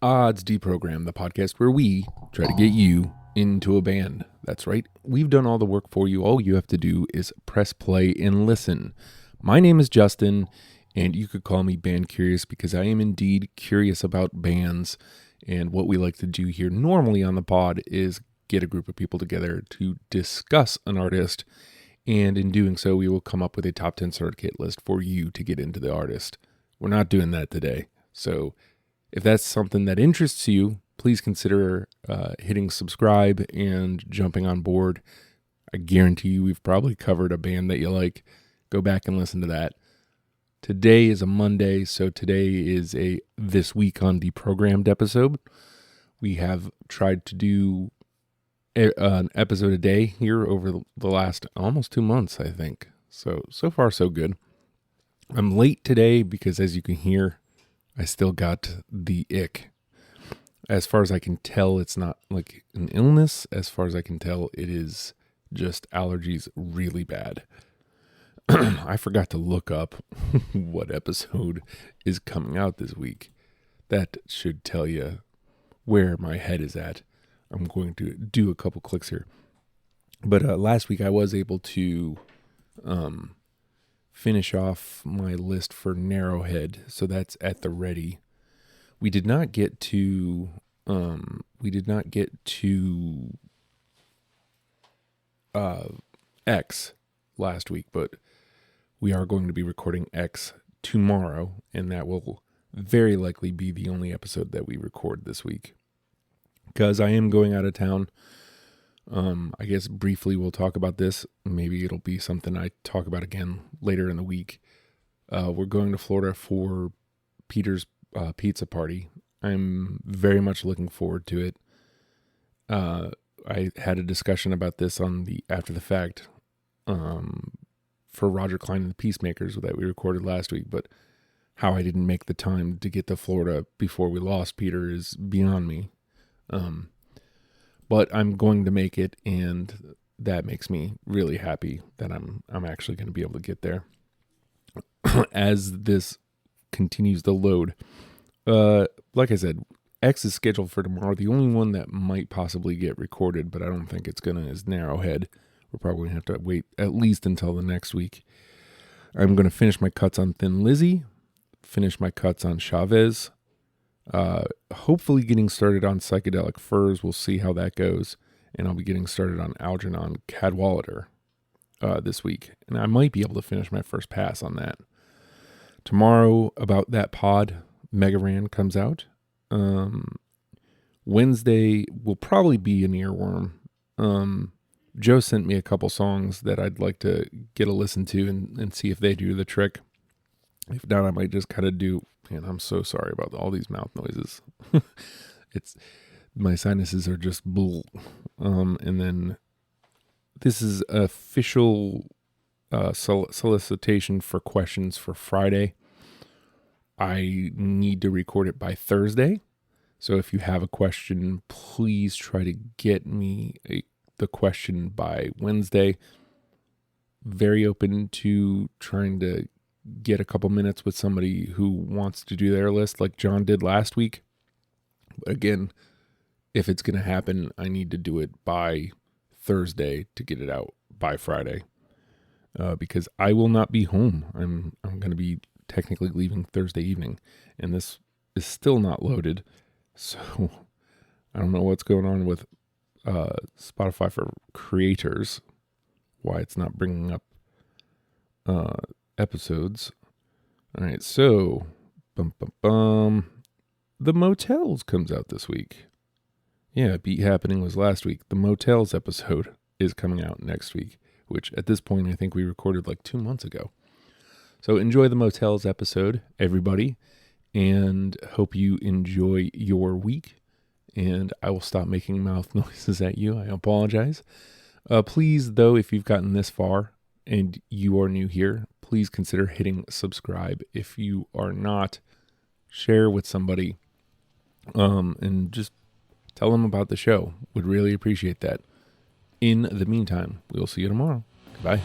It's Deprogrammed, the podcast where we try to get you into a band. That's right. We've done all the work for you. All you have to do is press play and listen. My name is Justin, and you could call me Band Curious because I am indeed curious about bands. And what we like to do here normally on the pod is get a group of people together to discuss an artist. And in doing so, we will come up with a top 10 certificate list for you to get into the artist. We're not doing that today. So if that's something that interests you, please consider hitting subscribe and jumping on board. I guarantee you we've probably covered a band that you like. Go back and listen to that. Today is a Monday, so today is a This Week on Deprogrammed episode. We have tried to do an episode a day here over the last almost 2 months, I think. So far, so good. I'm late today because, as you can hear, I still got the ick. As far as I can tell, it's not like an illness. As far as I can tell, it is just allergies really bad. I forgot to look up what episode is coming out this week. That should tell you where my head is at. I'm going to do a couple clicks here. But last week I was able to finish off my list for Narrowhead, so that's at the ready. We did not get to X last week, but we are going to be recording X tomorrow, and that will very likely be the only episode that we record this week. Because I am going out of town. I guess briefly we'll talk about this. Maybe it'll be something I talk about again later in the week. We're going to Florida for Peter's pizza party. I'm very much looking forward to it. I had a discussion about this on the After the Fact for Roger Klein and the Peacemakers that we recorded last week, but how I didn't make the time to get to Florida before we lost Peter is beyond me. But I'm going to make it, and that makes me really happy that I'm actually going to be able to get there. As this continues to load, like I said, X is scheduled for tomorrow. The only one that might possibly get recorded, but I don't think it's gonna, is Narrowhead. We're probably going to have to wait at least until the next week. I'm going to finish my cuts on Thin Lizzy, finish my cuts on Chavez. Hopefully getting started on Psychedelic Furs. We'll see how that goes. And I'll be getting started on Algernon Cadwallader this week. And I might be able to finish my first pass on that. Tomorrow, About That Pod, Mega Ran comes out. Wednesday will probably be an earworm. Joe sent me a couple songs that I'd like to get a listen to and see if they do the trick. If not, I might just kind of do, and I'm so sorry about all these mouth noises. My sinuses are just bull. And then this is official solicitation for questions for Friday. I need to record it by Thursday. So if you have a question, please try to get me the question by Wednesday. Very open to trying to get a couple minutes with somebody who wants to do their list like John did last week. But again, if it's going to happen, I need to do it by Thursday to get it out by Friday. Because I will not be home. I'm going to be technically leaving Thursday evening, and this is still not loaded. So I don't know what's going on with Spotify for creators, why it's not bringing up episodes. All right, so The Motels comes out this week. Yeah, Beat Happening was last week. The Motels episode is coming out next week, which at this point I think we recorded like 2 months ago. So enjoy the Motels episode, everybody, and hope you enjoy your week. And I will stop making mouth noises at you. I apologize. Please, though, if you've gotten this far and you are new here, please consider hitting subscribe. If you are not, share with somebody and just tell them about the show. Would really appreciate that. In the meantime, we'll see you tomorrow. Goodbye.